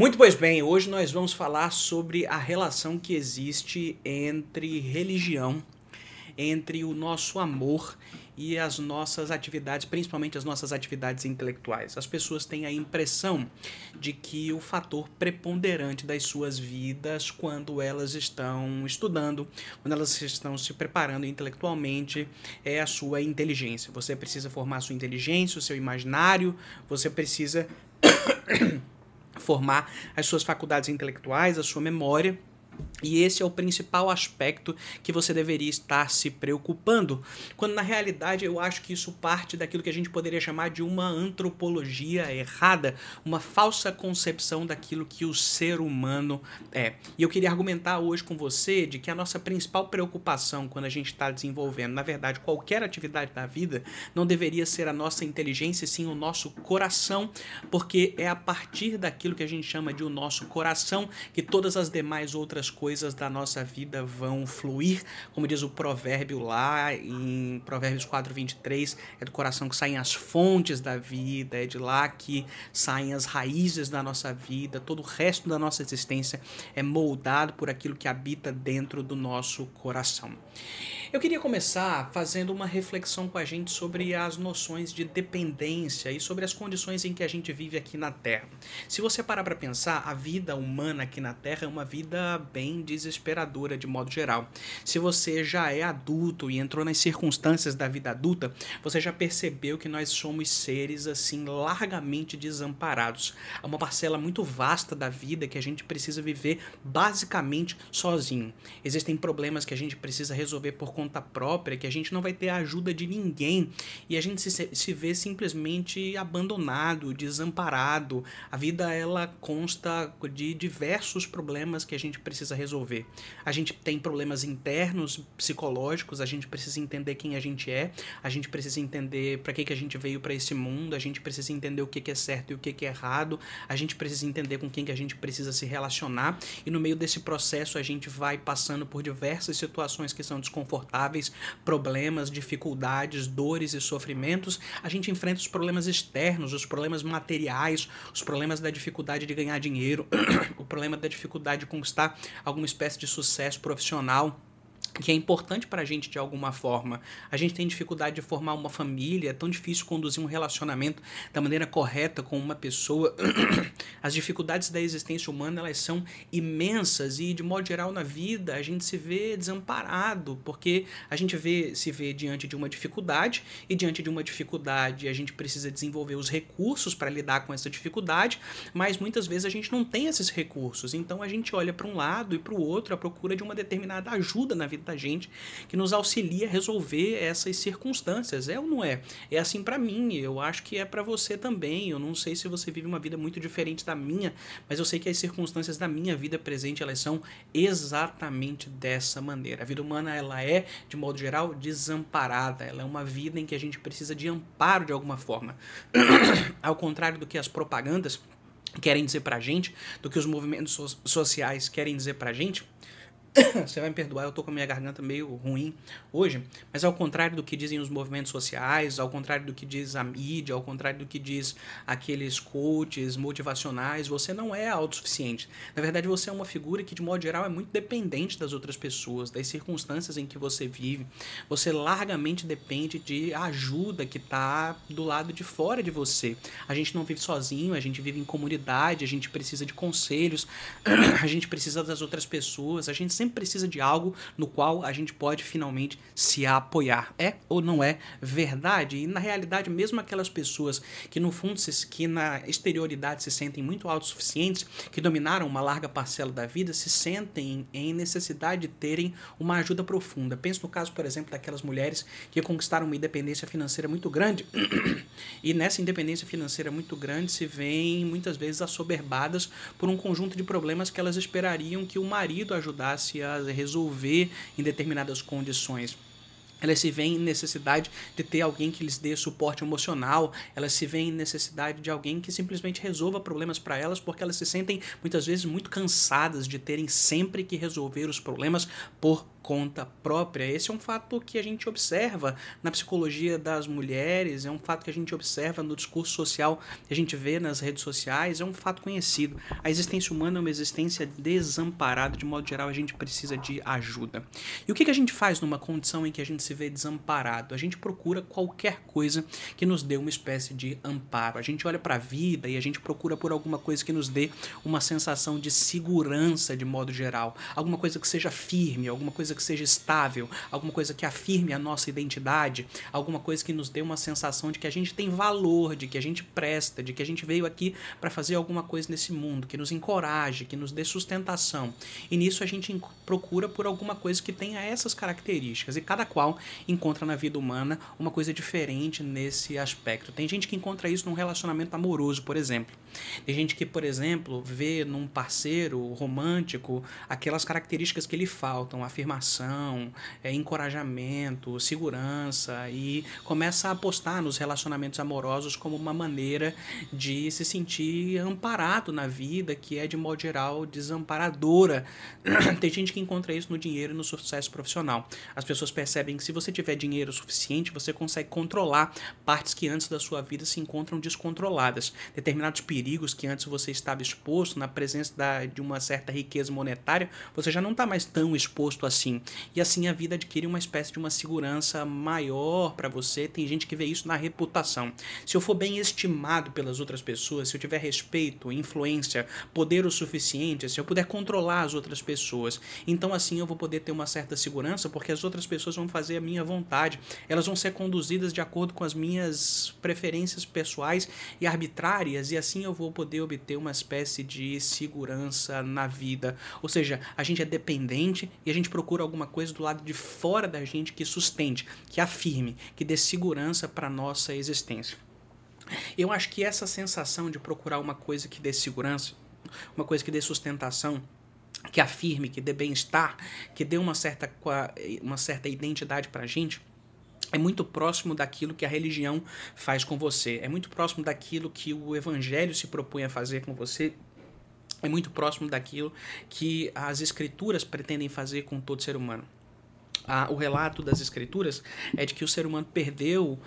Muito pois bem, hoje nós vamos falar sobre a relação que existe entre religião, entre o nosso amor e as nossas atividades, principalmente as nossas atividades intelectuais. As pessoas têm a impressão de que o fator preponderante das suas vidas, quando elas estão estudando, quando elas estão se preparando intelectualmente, é a sua inteligência. Você precisa formar a sua inteligência, o seu imaginário, você precisa formar as suas faculdades intelectuais, a sua memória. E esse é o principal aspecto que você deveria estar se preocupando, quando na realidade eu acho que isso parte daquilo que a gente poderia chamar de uma antropologia errada, uma falsa concepção daquilo que o ser humano é. E eu queria argumentar hoje com você de que a nossa principal preocupação quando a gente está desenvolvendo, na verdade, qualquer atividade da vida, não deveria ser a nossa inteligência, sim o nosso coração, porque é a partir daquilo que a gente chama de o nosso coração que todas as demais outras coisas da nossa vida vão fluir, como diz o provérbio lá em Provérbios 4:23, é do coração que saem as fontes da vida, é de lá que saem as raízes da nossa vida, todo o resto da nossa existência é moldado por aquilo que habita dentro do nosso coração. Eu queria começar fazendo uma reflexão com a gente sobre as noções de dependência e sobre as condições em que a gente vive aqui na Terra. Se você parar para pensar, a vida humana aqui na Terra é uma vida bem desesperadora de modo geral. Se você já é adulto e entrou nas circunstâncias da vida adulta, você já percebeu que nós somos seres assim largamente desamparados. Há uma parcela muito vasta da vida que a gente precisa viver basicamente sozinho. Existem problemas que a gente precisa resolver por conta própria, que a gente não vai ter a ajuda de ninguém e a gente se vê simplesmente abandonado, desamparado. A vida ela consta de diversos problemas que a gente precisa resolver. A gente tem problemas internos, psicológicos, a gente precisa entender quem a gente precisa entender para que a gente veio para esse mundo, a gente precisa entender o que é certo e o que é errado, a gente precisa entender com quem que a gente precisa se relacionar e no meio desse processo a gente vai passando por diversas situações que são desconfortáveis, problemas, dificuldades, dores e sofrimentos. A gente enfrenta os problemas externos, os problemas materiais, os problemas da dificuldade de ganhar dinheiro, o problema da dificuldade de conquistar alguma espécie de sucesso profissional, que é importante pra gente de alguma forma. A gente tem dificuldade de formar uma família, é tão difícil conduzir um relacionamento da maneira correta com uma pessoa. As dificuldades da existência humana, elas são imensas e, de modo geral, na vida, a gente se vê desamparado, porque a gente se vê diante de uma dificuldade e, diante de uma dificuldade, a gente precisa desenvolver os recursos para lidar com essa dificuldade, mas muitas vezes a gente não tem esses recursos, então a gente olha para um lado e para o outro à procura de uma determinada ajuda na vida da gente que nos auxilia a resolver essas circunstâncias. É ou não é? É assim pra mim, eu acho que é pra você também. Eu não sei se você vive uma vida muito diferente da minha, mas eu sei que as circunstâncias da minha vida presente, elas são exatamente dessa maneira. A vida humana, ela é, de modo geral, desamparada. Ela é uma vida em que a gente precisa de amparo de alguma forma. Ao contrário do que as propagandas querem dizer pra gente, do que os movimentos sociais querem dizer pra gente. Você vai me perdoar, eu tô com a minha garganta meio ruim hoje, mas ao contrário do que dizem os movimentos sociais, ao contrário do que diz a mídia, ao contrário do que diz aqueles coaches motivacionais, você não é autossuficiente. Na verdade, você é uma figura que, de modo geral, é muito dependente das outras pessoas, das circunstâncias em que você vive. Você largamente depende de ajuda que tá do lado de fora de você. A gente não vive sozinho, a gente vive em comunidade, a gente precisa de conselhos, a gente precisa das outras pessoas, a gente sempre precisa de algo no qual a gente pode finalmente se apoiar. É ou não é verdade? E na realidade, mesmo aquelas pessoas que no fundo, que na exterioridade se sentem muito autossuficientes, que dominaram uma larga parcela da vida, se sentem em necessidade de terem uma ajuda profunda. Penso no caso, por exemplo, daquelas mulheres que conquistaram uma independência financeira muito grande e nessa independência financeira muito grande se veem muitas vezes assoberbadas por um conjunto de problemas que elas esperariam que o marido ajudasse a resolver em determinadas condições. Elas se veem em necessidade de ter alguém que lhes dê suporte emocional, elas se veem em necessidade de alguém que simplesmente resolva problemas para elas, porque elas se sentem muitas vezes muito cansadas de terem sempre que resolver os problemas por conta própria. Esse é um fato que a gente observa na psicologia das mulheres, é um fato que a gente observa no discurso social que a gente vê nas redes sociais, é um fato conhecido. A existência humana é uma existência desamparada, de modo geral a gente precisa de ajuda. E o que a gente faz numa condição em que a gente se vê desamparado? A gente procura qualquer coisa que nos dê uma espécie de amparo. A gente olha para a vida e a gente procura por alguma coisa que nos dê uma sensação de segurança de modo geral, alguma coisa que seja firme, alguma coisa que seja estável, alguma coisa que afirme a nossa identidade, alguma coisa que nos dê uma sensação de que a gente tem valor, de que a gente presta, de que a gente veio aqui para fazer alguma coisa nesse mundo, que nos encoraje, que nos dê sustentação. E nisso a gente procura por alguma coisa que tenha essas características, e cada qual encontra na vida humana uma coisa diferente nesse aspecto. Tem gente que encontra isso num relacionamento amoroso, por exemplo. Tem gente que, por exemplo, vê num parceiro romântico aquelas características que lhe faltam, afirmação, encorajamento, segurança, e começa a apostar nos relacionamentos amorosos como uma maneira de se sentir amparado na vida, que é, de modo geral, desamparadora. Tem gente que encontra isso no dinheiro e no sucesso profissional. As pessoas percebem que se você tiver dinheiro suficiente, você consegue controlar partes que antes da sua vida se encontram descontroladas. Determinados perigos que antes você estava exposto, na presença de uma certa riqueza monetária, você já não está mais tão exposto assim. E assim a vida adquire uma espécie de uma segurança maior para você. Tem gente que vê isso na reputação. Se eu for bem estimado pelas outras pessoas, se eu tiver respeito, influência, poder o suficiente, se eu puder controlar as outras pessoas, então assim eu vou poder ter uma certa segurança, porque as outras pessoas vão fazer a minha vontade. Elas vão ser conduzidas de acordo com as minhas preferências pessoais e arbitrárias, e assim eu vou poder obter uma espécie de segurança na vida. Ou seja, a gente é dependente e a gente procura alguma coisa do lado de fora da gente que sustente, que afirme, que dê segurança para a nossa existência. Eu acho que essa sensação de procurar uma coisa que dê segurança, uma coisa que dê sustentação, que afirme, que dê bem-estar, que dê uma certa identidade para a gente, é muito próximo daquilo que a religião faz com você. É muito próximo daquilo que o evangelho se propõe a fazer com você. É muito próximo daquilo que as escrituras pretendem fazer com todo ser humano. O relato das escrituras é de que o ser humano perdeu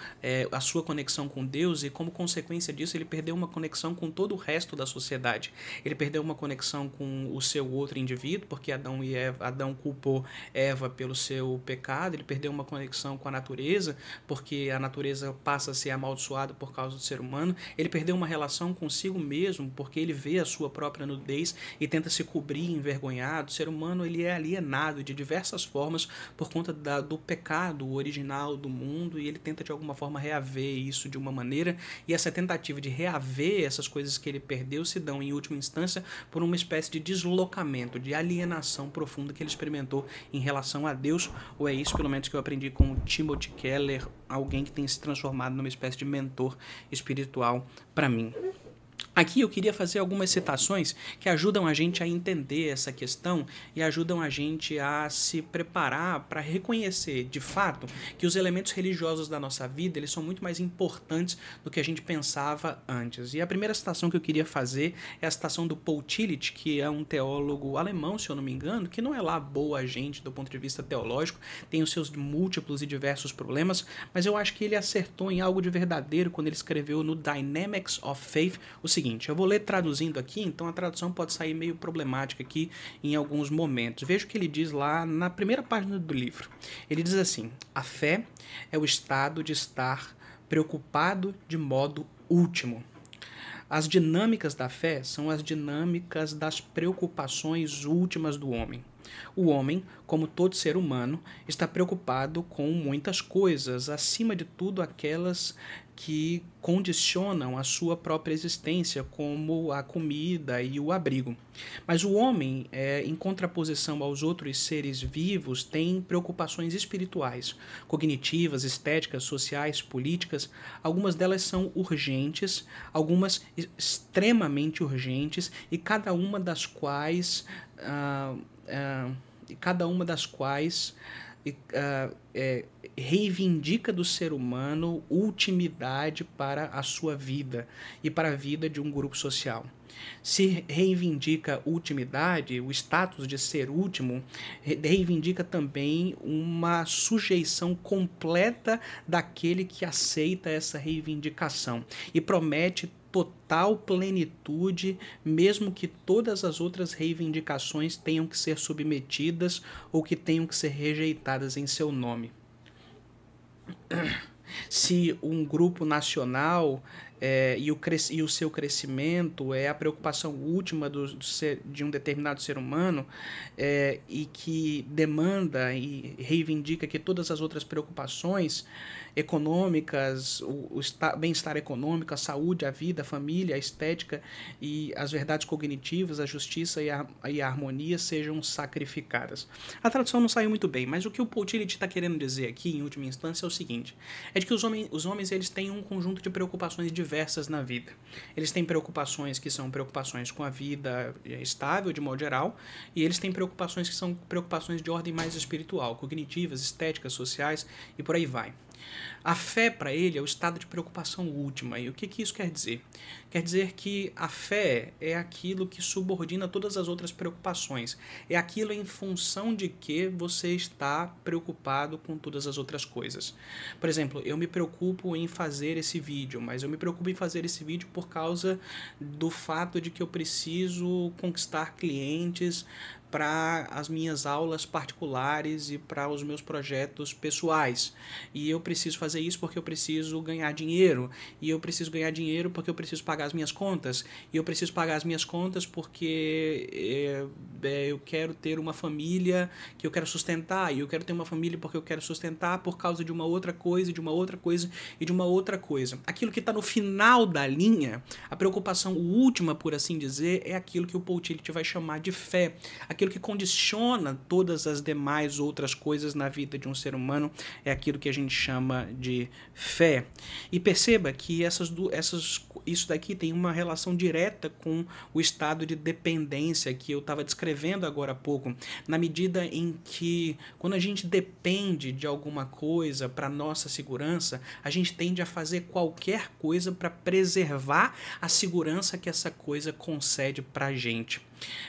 a sua conexão com Deus, e como consequência disso ele perdeu uma conexão com todo o resto da sociedade. Ele perdeu uma conexão com o seu outro indivíduo, porque Adão culpou Eva pelo seu pecado. Ele perdeu uma conexão com a natureza, porque a natureza passa a ser amaldiçoada por causa do ser humano. Ele perdeu uma relação consigo mesmo, porque ele vê a sua própria nudez e tenta se cobrir envergonhado. O ser humano ele é alienado de diversas formas por conta do pecado original do mundo, e ele tenta de alguma forma reaver isso de uma maneira, e essa tentativa de reaver essas coisas que ele perdeu se dão em última instância por uma espécie de deslocamento, de alienação profunda que ele experimentou em relação a Deus. Ou é isso pelo menos que eu aprendi com o Timothy Keller, alguém que tem se transformado numa espécie de mentor espiritual para mim. Aqui eu queria fazer algumas citações que ajudam a gente a entender essa questão e ajudam a gente a se preparar para reconhecer, de fato, que os elementos religiosos da nossa vida eles são muito mais importantes do que a gente pensava antes. E a primeira citação que eu queria fazer é a citação do Paul Tillich, que é um teólogo alemão, se eu não me engano, que não é lá boa gente do ponto de vista teológico, tem os seus múltiplos e diversos problemas, mas eu acho que ele acertou em algo de verdadeiro quando ele escreveu no Dynamics of Faith o seguinte. Eu vou ler traduzindo aqui, então a tradução pode sair meio problemática aqui em alguns momentos. Veja o que ele diz lá na primeira página do livro. Ele diz assim: a fé é o estado de estar preocupado de modo último. As dinâmicas da fé são as dinâmicas das preocupações últimas do homem. O homem, como todo ser humano, está preocupado com muitas coisas, acima de tudo aquelas que condicionam a sua própria existência, como a comida e o abrigo. Mas o homem, em contraposição aos outros seres vivos, tem preocupações espirituais, cognitivas, estéticas, sociais, políticas. Algumas delas são urgentes, algumas extremamente urgentes, e cada uma das quais reivindica do ser humano ultimidade para a sua vida e para a vida de um grupo social. Se reivindica ultimidade, o status de ser último, reivindica também uma sujeição completa daquele que aceita essa reivindicação e promete total plenitude, mesmo que todas as outras reivindicações tenham que ser submetidas ou que tenham que ser rejeitadas em seu nome. Se um grupo nacional e o seu crescimento é a preocupação última de um determinado ser humano e que demanda e reivindica que todas as outras preocupações econômicas, o bem-estar econômico, a saúde, a vida, a família, a estética e as verdades cognitivas, a justiça e a harmonia sejam sacrificadas. A tradução não saiu muito bem, mas o que o Paul Tillich está querendo dizer aqui, em última instância, é o seguinte, é de que os homens eles têm um conjunto de preocupações diversas na vida. Eles têm preocupações que são preocupações com a vida estável, de modo geral, e eles têm preocupações que são preocupações de ordem mais espiritual, cognitivas, estéticas, sociais e por aí vai. A fé, para ele, é o estado de preocupação última. E o que isso quer dizer? Quer dizer que a fé é aquilo que subordina todas as outras preocupações. É aquilo em função de que você está preocupado com todas as outras coisas. Por exemplo, eu me preocupo em fazer esse vídeo, mas eu me preocupo em fazer esse vídeo por causa do fato de que eu preciso conquistar clientes para as minhas aulas particulares e para os meus projetos pessoais. E eu preciso fazer isso porque eu preciso ganhar dinheiro. E eu preciso ganhar dinheiro porque eu preciso pagar as minhas contas. E eu preciso pagar as minhas contas porque eu quero ter uma família que eu quero sustentar. E eu quero ter uma família porque eu quero sustentar por causa de uma outra coisa, de uma outra coisa e de uma outra coisa. Aquilo que está no final da linha, a preocupação última, por assim dizer, é aquilo que o Paul Tillich vai chamar de fé. Aquilo que condiciona todas as demais outras coisas na vida de um ser humano é aquilo que a gente chama de fé. E perceba que isso daqui tem uma relação direta com o estado de dependência que eu estava descrevendo agora há pouco, na medida em que quando a gente depende de alguma coisa para nossa segurança, a gente tende a fazer qualquer coisa para preservar a segurança que essa coisa concede para a gente.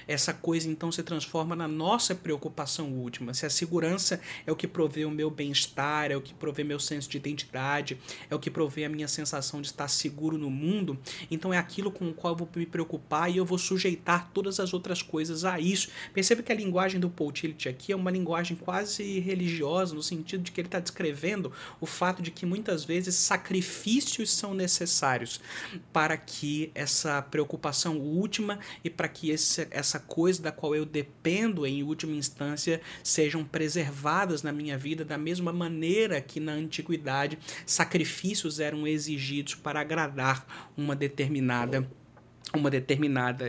Essa coisa então se transforma na nossa preocupação última. Se a segurança é o que provê o meu bem-estar, é o que provê meu senso de identidade, é o que provê a minha sensação de estar seguro no mundo, então é aquilo com o qual eu vou me preocupar e eu vou sujeitar todas as outras coisas a isso. Perceba que a linguagem do Paul Tillich aqui é uma linguagem quase religiosa, no sentido de que ele está descrevendo o fato de que muitas vezes sacrifícios são necessários para que essa preocupação última e para que essa coisa da qual eu dependo em última instância sejam preservadas na minha vida da mesma maneira que na antiguidade sacrifícios eram exigidos para agradar uma determinada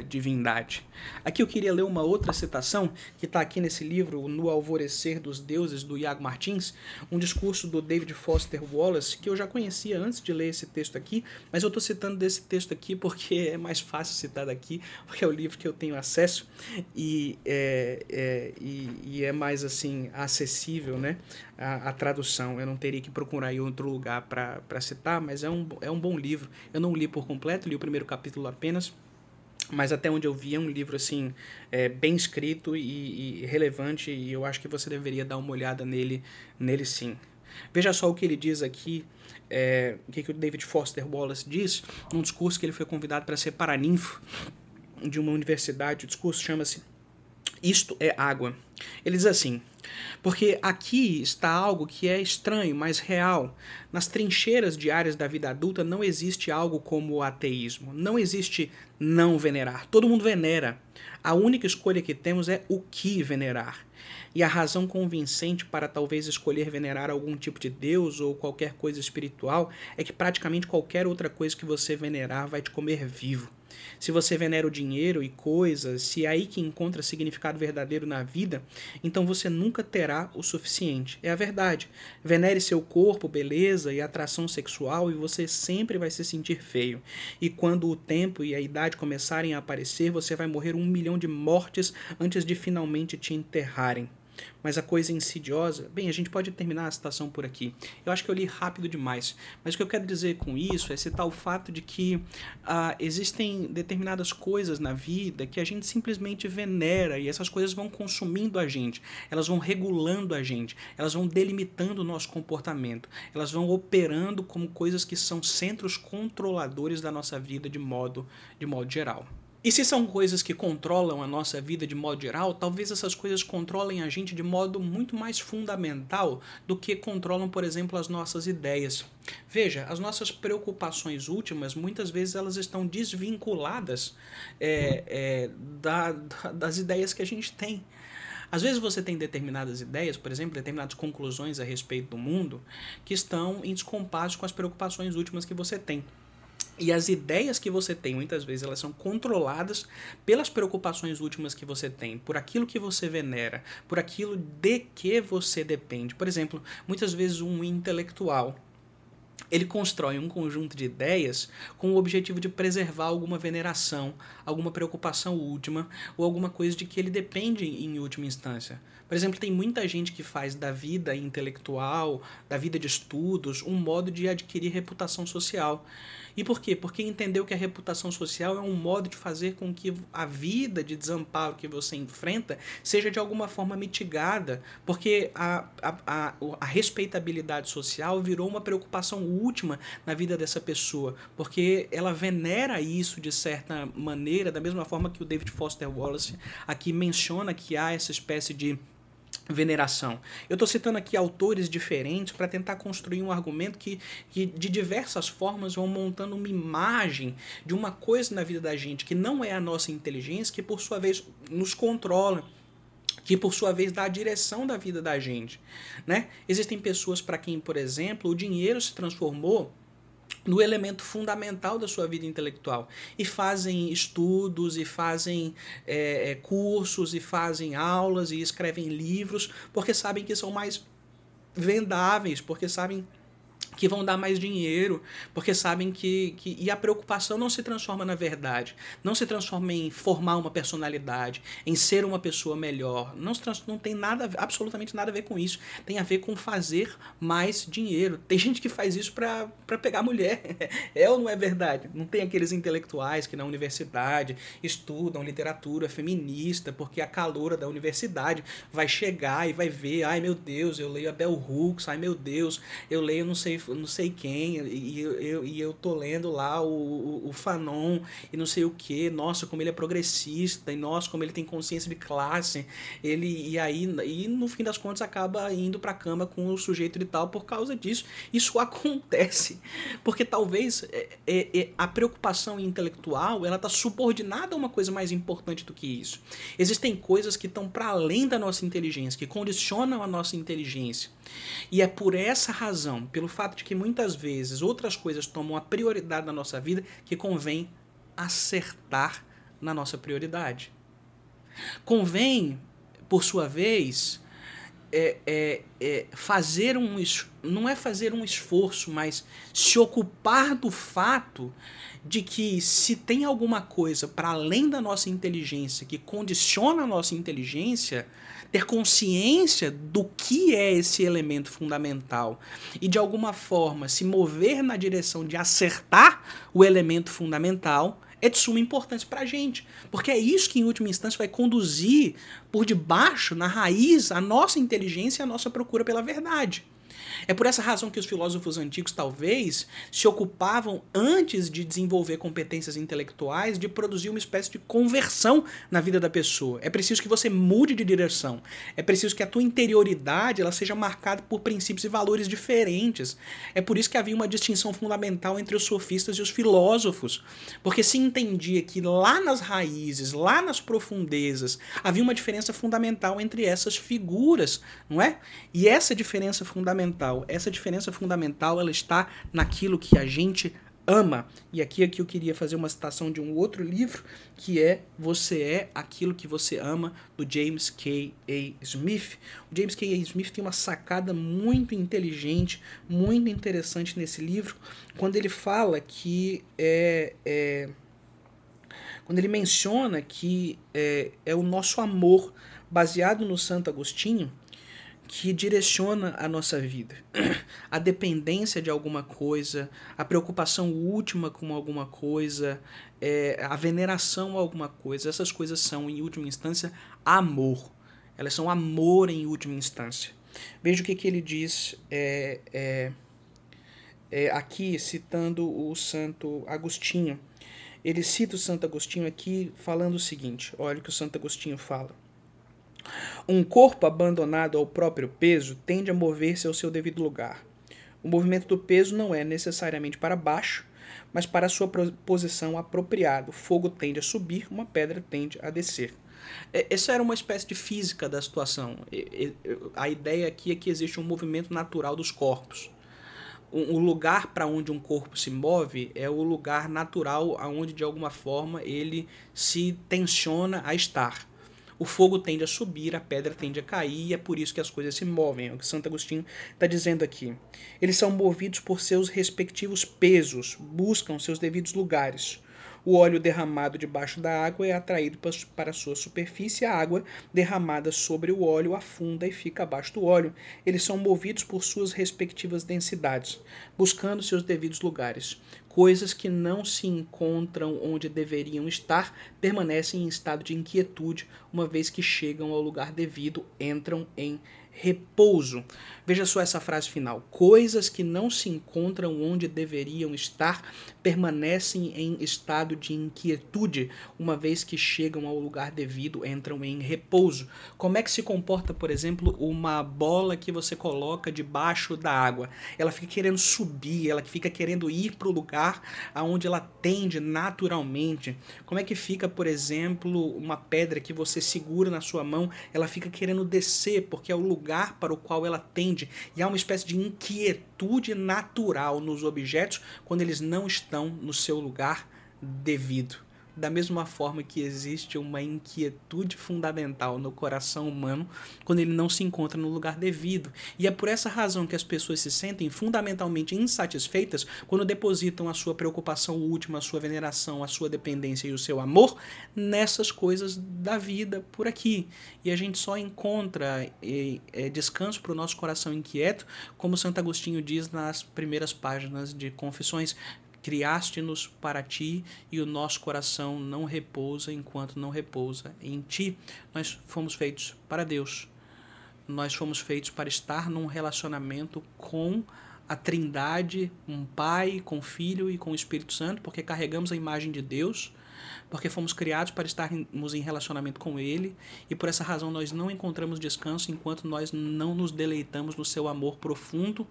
divindade. Aqui eu queria ler uma outra citação que está aqui nesse livro, No Alvorecer dos Deuses, do Iago Martins, um discurso do David Foster Wallace, que eu já conhecia antes de ler esse texto aqui, mas eu estou citando desse texto aqui porque é mais fácil citar daqui, porque é o livro que eu tenho acesso e é mais assim acessível, né, a tradução. Eu não teria que procurar em outro lugar para citar, mas é um bom livro. Eu não li por completo, li o primeiro capítulo apenas, mas até onde eu vi é um livro assim, bem escrito e relevante, e eu acho que você deveria dar uma olhada nele sim. Veja só o que ele diz aqui, o que o David Foster Wallace diz, num discurso que ele foi convidado para ser paraninfo de uma universidade. O discurso chama-se Isto é Água. Ele diz assim: porque aqui está algo que é estranho, mas real. Nas trincheiras diárias da vida adulta não existe algo como o ateísmo. Não existe não venerar. Todo mundo venera. A única escolha que temos é o que venerar. E a razão convincente para talvez escolher venerar algum tipo de Deus ou qualquer coisa espiritual é que praticamente qualquer outra coisa que você venerar vai te comer vivo. Se você venera o dinheiro e coisas, se é aí que encontra significado verdadeiro na vida, então você nunca terá o suficiente. É a verdade. Venere seu corpo, beleza e atração sexual e você sempre vai se sentir feio. E quando o tempo e a idade começarem a aparecer, você vai morrer 1 milhão de mortes antes de finalmente te enterrarem. mas a coisa insidiosa... Bem, a gente pode terminar a citação por aqui. Eu acho que eu li rápido demais, mas o que eu quero dizer com isso é citar o fato de que existem determinadas coisas na vida que a gente simplesmente venera e essas coisas vão consumindo a gente, elas vão regulando a gente, elas vão delimitando o nosso comportamento, elas vão operando como coisas que são centros controladores da nossa vida de modo geral. E se são coisas que controlam a nossa vida de modo geral, talvez essas coisas controlem a gente de modo muito mais fundamental do que controlam, por exemplo, as nossas ideias. Veja, as nossas preocupações últimas, muitas vezes elas estão desvinculadas das ideias que a gente tem. Às vezes você tem determinadas ideias, por exemplo, determinadas conclusões a respeito do mundo, que estão em descompasso com as preocupações últimas que você tem. E as ideias que você tem, muitas vezes, elas são controladas pelas preocupações últimas que você tem, por aquilo que você venera, por aquilo de que você depende. Por exemplo, muitas vezes um intelectual, ele constrói um conjunto de ideias com o objetivo de preservar alguma veneração, alguma preocupação última ou alguma coisa de que ele depende em última instância. Por exemplo, tem muita gente que faz da vida intelectual, da vida de estudos, um modo de adquirir reputação social. E por quê? Porque entendeu que a reputação social é um modo de fazer com que a vida de desamparo que você enfrenta seja de alguma forma mitigada, porque a respeitabilidade social virou uma preocupação última na vida dessa pessoa, porque ela venera isso de certa maneira, da mesma forma que o David Foster Wallace aqui menciona que há essa espécie de veneração. Eu estou citando aqui autores diferentes para tentar construir um argumento que de diversas formas vão montando uma imagem de uma coisa na vida da gente que não é a nossa inteligência, que por sua vez nos controla, que por sua vez dá a direção da vida da gente, né? Existem pessoas para quem, por exemplo, o dinheiro se transformou no elemento fundamental da sua vida intelectual, e fazem estudos, e fazem cursos, e fazem aulas, e escrevem livros, porque sabem que são mais vendáveis, porque sabem que vão dar mais dinheiro, porque sabem e a preocupação não se transforma na verdade, não se transforma em formar uma personalidade, em ser uma pessoa melhor, não tem nada, absolutamente nada a ver com isso, tem a ver com fazer mais dinheiro. Tem gente que faz isso para pegar mulher, ou não é verdade? Não tem aqueles intelectuais que na universidade estudam literatura feminista, porque a caloura da universidade vai chegar e vai ver, ai meu Deus, eu leio a Bell Hooks, ai meu Deus, eu leio não sei quem, e eu tô lendo lá o Fanon, e não sei o que, nossa, como ele é progressista, e nossa, como ele tem consciência de classe, e no fim das contas acaba indo pra cama com o sujeito de tal por causa disso. Isso acontece, porque talvez a preocupação intelectual, ela tá subordinada a uma coisa mais importante do que isso. Existem coisas que estão para além da nossa inteligência, que condicionam a nossa inteligência, e é por essa razão, pelo fato de que muitas vezes outras coisas tomam a prioridade na nossa vida, que convém acertar na nossa prioridade. Convém, por sua vez, não é fazer um esforço, mas se ocupar do fato de que se tem alguma coisa para além da nossa inteligência que condiciona a nossa inteligência, ter consciência do que é esse elemento fundamental e de alguma forma se mover na direção de acertar o elemento fundamental é de suma importância para a gente, porque é isso que em última instância vai conduzir por debaixo, na raiz, a nossa inteligência e a nossa procura pela verdade. É por essa razão que os filósofos antigos talvez se ocupavam, antes de desenvolver competências intelectuais, de produzir uma espécie de conversão na vida da pessoa. É preciso que você mude de direção. É preciso que a tua interioridade ela seja marcada por princípios e valores diferentes. É por isso que havia uma distinção fundamental entre os sofistas e os filósofos. Porque se entendia que lá nas raízes, lá nas profundezas, havia uma diferença fundamental entre essas figuras, não é? E essa diferença fundamental, ela está naquilo que a gente ama. E aqui eu queria fazer uma citação de um outro livro, que é Você é Aquilo que Você Ama, do James K. A. Smith. O James K. A. Smith tem uma sacada muito inteligente, muito interessante nesse livro, quando ele fala que quando ele menciona que é o nosso amor baseado no Santo Agostinho que direciona a nossa vida. A dependência de alguma coisa, a preocupação última com alguma coisa, a veneração a alguma coisa, essas coisas são, em última instância, amor. Elas são amor em última instância. Veja o que ele diz aqui, citando o Santo Agostinho. Ele cita o Santo Agostinho aqui falando o seguinte, olha o que o Santo Agostinho fala. Um corpo abandonado ao próprio peso tende a mover-se ao seu devido lugar. O movimento do peso não é necessariamente para baixo, mas para a sua posição apropriada. O fogo tende a subir, uma pedra tende a descer. Essa era uma espécie de física da situação. A ideia aqui é que existe um movimento natural dos corpos. O lugar para onde um corpo se move é o lugar natural aonde de alguma forma ele se tensiona a estar. O fogo tende a subir, a pedra tende a cair, e é por isso que as coisas se movem. É o que Santo Agostinho está dizendo aqui. Eles são movidos por seus respectivos pesos, buscam seus devidos lugares. O óleo derramado debaixo da água é atraído para a sua superfície, a água derramada sobre o óleo afunda e fica abaixo do óleo. Eles são movidos por suas respectivas densidades, buscando seus devidos lugares. Coisas que não se encontram onde deveriam estar permanecem em estado de inquietude, uma vez que chegam ao lugar devido, entram em repouso. Veja só essa frase final. Coisas que não se encontram onde deveriam estar permanecem em estado de inquietude, uma vez que chegam ao lugar devido, entram em repouso. Como é que se comporta, por exemplo, uma bola que você coloca debaixo da água? Ela fica querendo subir, ela fica querendo ir para o lugar aonde ela tende naturalmente. Como é que fica, por exemplo, uma pedra que você segura na sua mão? Ela fica querendo descer, porque é o lugar para o qual ela tende, e há uma espécie de inquietude natural nos objetos quando eles não estão no seu lugar devido. Da mesma forma que existe uma inquietude fundamental no coração humano quando ele não se encontra no lugar devido. E é por essa razão que as pessoas se sentem fundamentalmente insatisfeitas quando depositam a sua preocupação última, a sua veneração, a sua dependência e o seu amor nessas coisas da vida por aqui. E a gente só encontra descanso para o nosso coração inquieto, como Santo Agostinho diz nas primeiras páginas de Confissões. Criaste-nos para ti e o nosso coração não repousa enquanto não repousa em ti. Nós fomos feitos para Deus. Nós fomos feitos para estar num relacionamento com a Trindade, um Pai, com o Filho e com o Espírito Santo, porque carregamos a imagem de Deus, porque fomos criados para estarmos em relacionamento com Ele, e por essa razão nós não encontramos descanso enquanto nós não nos deleitamos no seu amor profundo.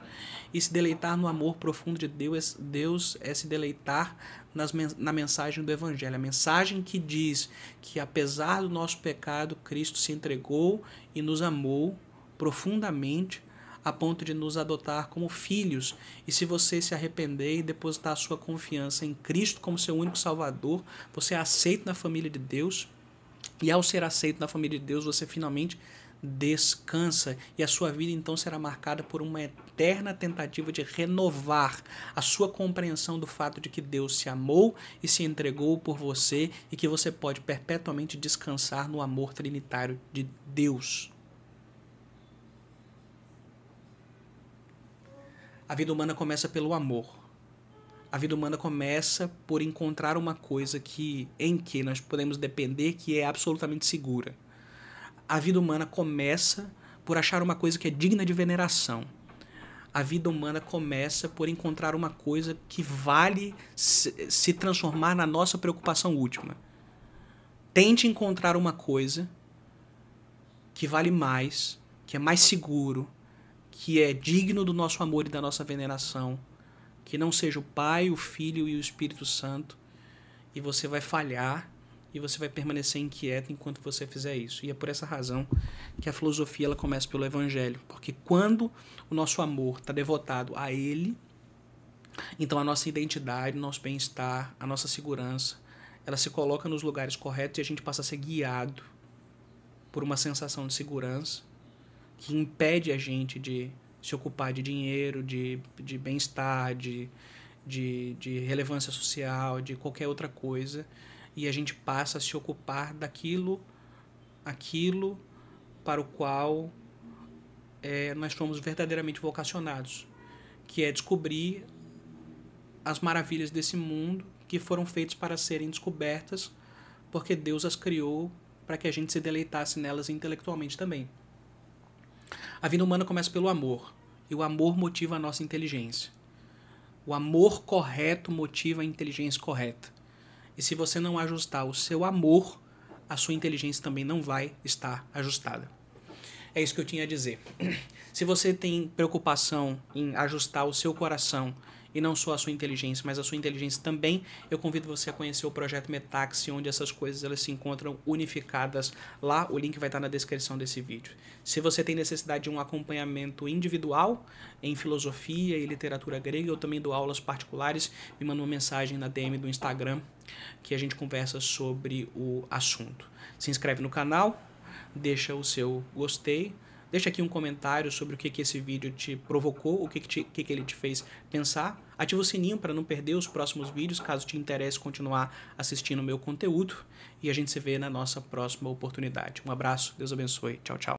E se deleitar no amor profundo de Deus é se deleitar na mensagem do Evangelho, a mensagem que diz que apesar do nosso pecado, Cristo se entregou e nos amou profundamente, a ponto de nos adotar como filhos. E se você se arrepender e depositar a sua confiança em Cristo como seu único Salvador, você é aceito na família de Deus. E ao ser aceito na família de Deus, você finalmente descansa. E a sua vida então será marcada por uma eterna tentativa de renovar a sua compreensão do fato de que Deus se amou e se entregou por você e que você pode perpetuamente descansar no amor trinitário de Deus. A vida humana começa pelo amor. A vida humana começa por encontrar uma coisa em que nós podemos depender, que é absolutamente segura. A vida humana começa por achar uma coisa que é digna de veneração. A vida humana começa por encontrar uma coisa que vale se transformar na nossa preocupação última. Tente encontrar uma coisa que vale mais, que é mais seguro, que é digno do nosso amor e da nossa veneração, que não seja o Pai, o Filho e o Espírito Santo, e você vai falhar e você vai permanecer inquieto enquanto você fizer isso. E é por essa razão que a filosofia ela começa pelo Evangelho, porque quando o nosso amor está devotado a Ele, então a nossa identidade, o nosso bem-estar, a nossa segurança, ela se coloca nos lugares corretos e a gente passa a ser guiado por uma sensação de segurança que impede a gente de se ocupar de dinheiro, de bem-estar, de relevância social, de qualquer outra coisa. e a gente passa a se ocupar aquilo para o qual nós fomos verdadeiramente vocacionados, que é descobrir as maravilhas desse mundo que foram feitas para serem descobertas, porque Deus as criou para que a gente se deleitasse nelas intelectualmente também. A vida humana começa pelo amor, e o amor motiva a nossa inteligência. O amor correto motiva a inteligência correta. E se você não ajustar o seu amor, a sua inteligência também não vai estar ajustada. É isso que eu tinha a dizer. Se você tem preocupação em ajustar o seu coração, e não só a sua inteligência, mas a sua inteligência também, eu convido você a conhecer o projeto Metaxi, onde essas coisas elas se encontram unificadas lá. O link vai estar na descrição desse vídeo. Se você tem necessidade de um acompanhamento individual em filosofia e literatura grega, eu também dou aulas particulares, me manda uma mensagem na DM do Instagram, que a gente conversa sobre o assunto. Se inscreve no canal, deixa o seu gostei, deixa aqui um comentário sobre o que esse vídeo te provocou, o que ele te fez pensar. Ativa o sininho para não perder os próximos vídeos, caso te interesse continuar assistindo o meu conteúdo. E a gente se vê na nossa próxima oportunidade. Um abraço, Deus abençoe. Tchau, tchau.